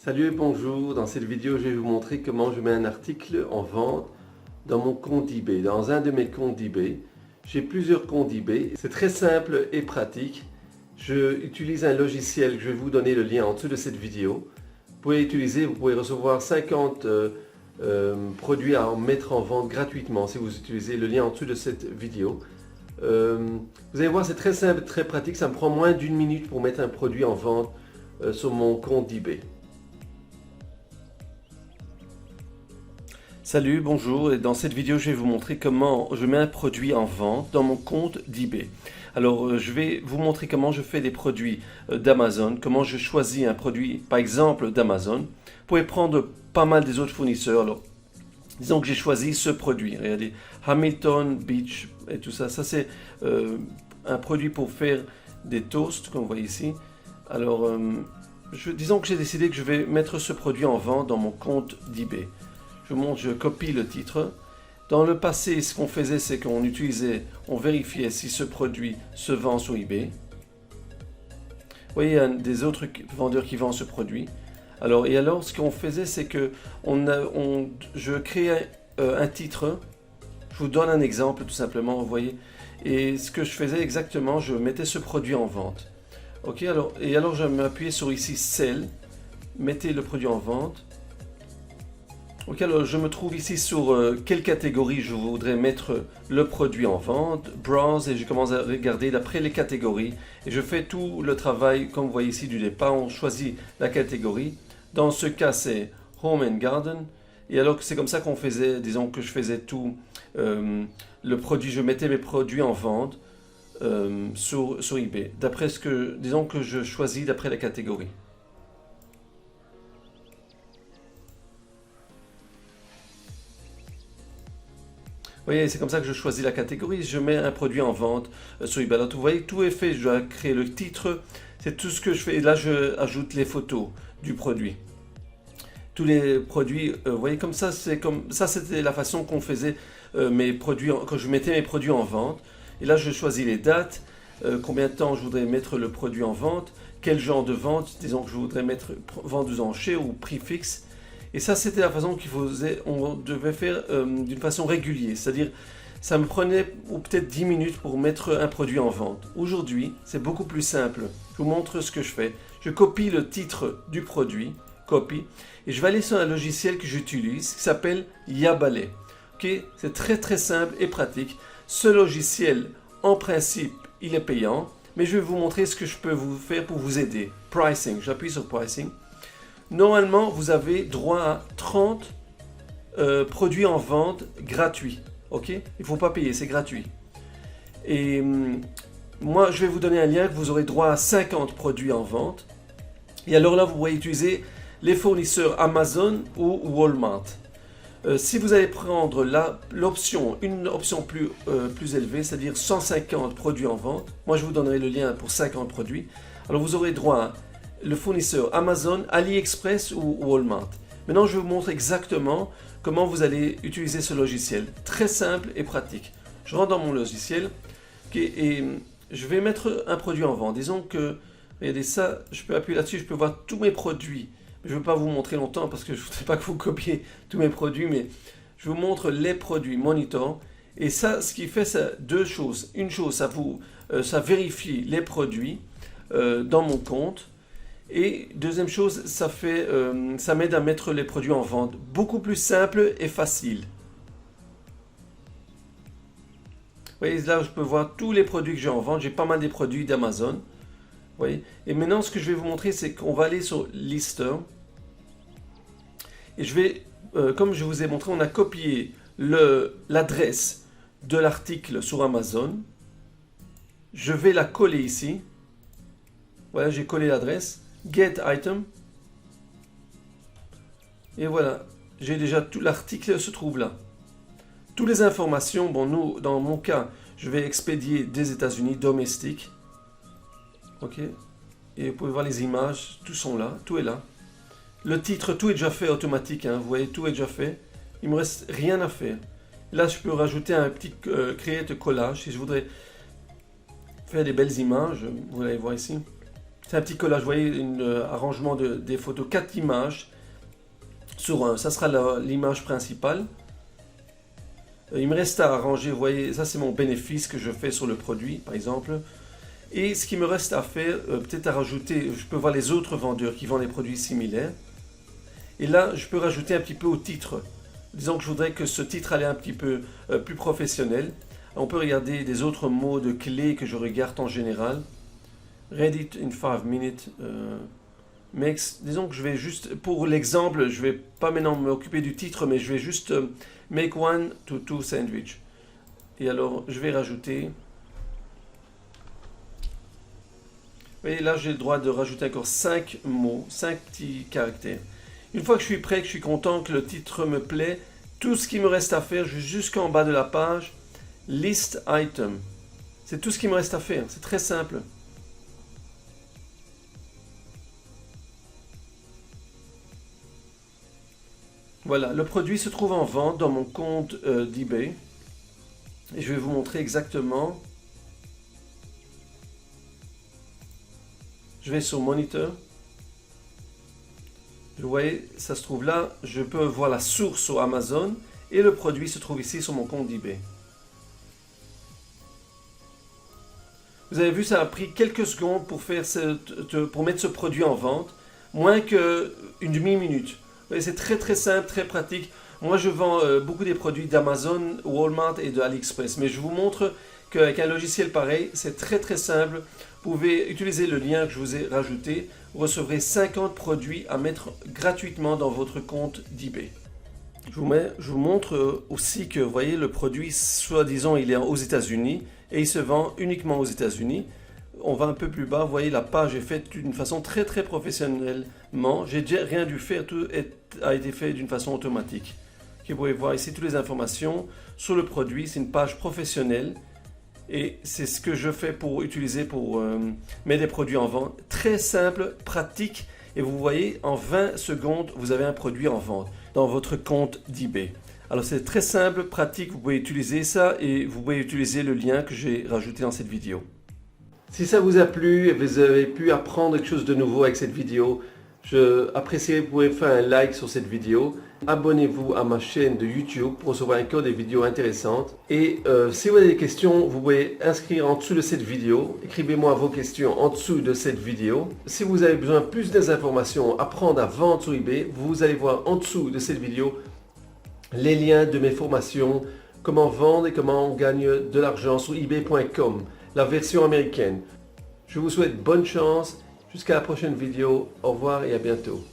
Salut et bonjour, dans cette vidéo je vais vous montrer comment je mets un article en vente dans mon compte eBay. Dans un de mes comptes eBay, j'ai plusieurs comptes eBay, c'est très simple et pratique. Je utilise un logiciel que je vais vous donner le lien en dessous de cette vidéo. Vous pouvez recevoir 50 produits à mettre en vente gratuitement si vous utilisez le lien en dessous de cette vidéo. Vous allez voir, c'est très simple, très pratique, ça me prend moins d'une minute pour mettre un produit en vente sur mon compte eBay. Salut, bonjour, et dans cette vidéo je vais vous montrer comment je mets un produit en vente dans mon compte d'eBay. Alors je vais vous montrer comment je fais des produits d'Amazon, comment je choisis un produit par exemple d'Amazon. Vous pouvez prendre pas mal des autres fournisseurs. Alors, disons que j'ai choisi ce produit, regardez, Hamilton Beach et tout ça. Ça c'est un produit pour faire des toasts comme vous voyez ici. Alors disons que j'ai décidé que je vais mettre ce produit en vente dans mon compte d'eBay. Je copie le titre. Dans le passé, ce qu'on faisait, c'est qu'on vérifiait si ce produit se vend sur eBay. Vous voyez, il y a des autres vendeurs qui vendent ce produit. Alors, ce qu'on faisait, c'est que je créais un titre. Je vous donne un exemple, tout simplement, vous voyez. Et ce que je faisais exactement, je mettais ce produit en vente. Ok, alors je m'appuyais sur ici, Sell. Mettez le produit en vente. Ok, alors je me trouve ici sur quelle catégorie je voudrais mettre le produit en vente, browse, et je commence à regarder d'après les catégories et je fais tout le travail comme vous voyez ici du départ. On choisit la catégorie, dans ce cas c'est Home and Garden, et alors c'est comme ça qu'on faisait, disons que je faisais tout le produit, je mettais mes produits en vente sur eBay, disons que je choisis d'après la catégorie. Vous voyez, c'est comme ça que je choisis la catégorie, je mets un produit en vente sur eBay. Alors, vous voyez, tout est fait, je dois créer le titre, c'est tout ce que je fais. Et là, je ajoute les photos du produit. Tous les produits, vous voyez, comme ça, c'était la façon qu'on faisait mes produits, quand je mettais mes produits en vente. Et là, je choisis les dates, combien de temps je voudrais mettre le produit en vente, quel genre de vente, disons que je voudrais mettre vente aux enchères ou prix fixe. Et ça, c'était la façon on devait faire d'une façon régulière. C'est-à-dire, ça me prenait peut-être 10 minutes pour mettre un produit en vente. Aujourd'hui, c'est beaucoup plus simple. Je vous montre ce que je fais. Je copie le titre du produit, copie, et je vais aller sur un logiciel que j'utilise qui s'appelle Yabale. Okay? C'est très très simple et pratique. Ce logiciel, en principe, il est payant, mais je vais vous montrer ce que je peux vous faire pour vous aider. Pricing, j'appuie sur Pricing. Normalement, vous avez droit à 30 produits en vente gratuits. Ok? Il ne faut pas payer, c'est gratuit. Et moi, je vais vous donner un lien que vous aurez droit à 50 produits en vente. Et alors là, vous pourrez utiliser les fournisseurs Amazon ou Walmart. Si vous allez prendre une option plus élevée, c'est-à-dire 150 produits en vente, moi je vous donnerai le lien pour 50 produits. Alors vous aurez droit à le fournisseur Amazon, AliExpress ou Walmart. Maintenant, je vais vous montrer exactement comment vous allez utiliser ce logiciel. Très simple et pratique. Je rentre dans mon logiciel et je vais mettre un produit en vente. Disons que, regardez ça, je peux appuyer là-dessus, je peux voir tous mes produits. Je ne veux pas vous montrer longtemps parce que je ne voudrais pas que vous copiez tous mes produits, mais je vous montre les produits Monitor. Et ça, ce qui fait, c'est deux choses. Une chose, ça vérifie les produits dans mon compte. Et deuxième chose, ça m'aide à mettre les produits en vente. Beaucoup plus simple et facile. Vous voyez, là, je peux voir tous les produits que j'ai en vente. J'ai pas mal des produits d'Amazon. Vous voyez. Et maintenant, ce que je vais vous montrer, c'est qu'on va aller sur Lister. Et je vais, comme je vous ai montré, on a copié l'adresse de l'article sur Amazon. Je vais la coller ici. Voilà, j'ai collé l'adresse. Get item. Et voilà, j'ai déjà tout l'article se trouve là. Toutes les informations, bon, dans mon cas, je vais expédier des États-Unis domestiques. Ok. Et vous pouvez voir les images, tout sont là, tout est là. Le titre, tout est déjà fait automatique, hein, vous voyez, tout est déjà fait. Il me reste rien à faire. Là, je peux rajouter un petit create collage si je voudrais faire des belles images, vous allez voir ici. C'est un petit collage, vous voyez, un arrangement des photos, 4 images sur un. Ça sera l'image principale. Il me reste à arranger, vous voyez, ça c'est mon bénéfice que je fais sur le produit, par exemple. Et ce qui me reste à faire, peut-être à rajouter, je peux voir les autres vendeurs qui vendent des produits similaires. Et là, je peux rajouter un petit peu au titre. Disons que je voudrais que ce titre allait un petit peu plus professionnel. On peut regarder des autres mots de clés que je regarde en général. Read it in 5 minutes. Disons que je vais juste, pour l'exemple, je vais pas maintenant m'occuper du titre, mais je vais juste make 1 to 2 sandwich. Et alors, je vais rajouter. Vous voyez, là, j'ai le droit de rajouter encore 5 mots, 5 petits caractères. Une fois que je suis prêt, que je suis content, que le titre me plaît, tout ce qui me reste à faire, je vais jusqu'en bas de la page, list item. C'est tout ce qui me reste à faire, c'est très simple. Voilà, le produit se trouve en vente dans mon compte d'eBay. Et je vais vous montrer exactement. Je vais sur Monitor. Vous voyez, ça se trouve là. Je peux voir la source sur Amazon. Et le produit se trouve ici sur mon compte d'eBay. Vous avez vu, ça a pris quelques secondes pour mettre ce produit en vente. Moins qu'une demi-minute. C'est très très simple, très pratique. Moi je vends beaucoup des produits d'Amazon, Walmart et de AliExpress. Mais je vous montre qu'avec un logiciel pareil, c'est très très simple. Vous pouvez utiliser le lien que je vous ai rajouté. Vous recevrez 50 produits à mettre gratuitement dans votre compte d'eBay. Je vous montre aussi que, vous voyez, le produit, soi-disant, il est aux États-Unis et il se vend uniquement aux États-Unis. On va un peu plus bas, vous voyez, la page est faite d'une façon très très professionnellement. J'ai déjà rien dû faire, tout a été fait d'une façon automatique. Vous pouvez voir ici toutes les informations sur le produit, c'est une page professionnelle. Et c'est ce que je fais pour mettre des produits en vente. Très simple, pratique. Et vous voyez, en 20 secondes, vous avez un produit en vente dans votre compte d'eBay. Alors c'est très simple, pratique. Vous pouvez utiliser ça et vous pouvez utiliser le lien que j'ai rajouté dans cette vidéo. Si ça vous a plu et vous avez pu apprendre quelque chose de nouveau avec cette vidéo, je apprécierais que vous pouvez faire un like sur cette vidéo. Abonnez-vous à ma chaîne de YouTube pour recevoir encore des vidéos intéressantes. Et si vous avez des questions, vous pouvez inscrire en dessous de cette vidéo. Écrivez-moi vos questions en dessous de cette vidéo. Si vous avez besoin de plus d'informations, apprendre à vendre sur eBay, vous allez voir en dessous de cette vidéo les liens de mes formations, comment vendre et comment on gagne de l'argent sur ebay.com, la version américaine. Je vous souhaite bonne chance. Jusqu'à la prochaine vidéo. Au revoir et à bientôt.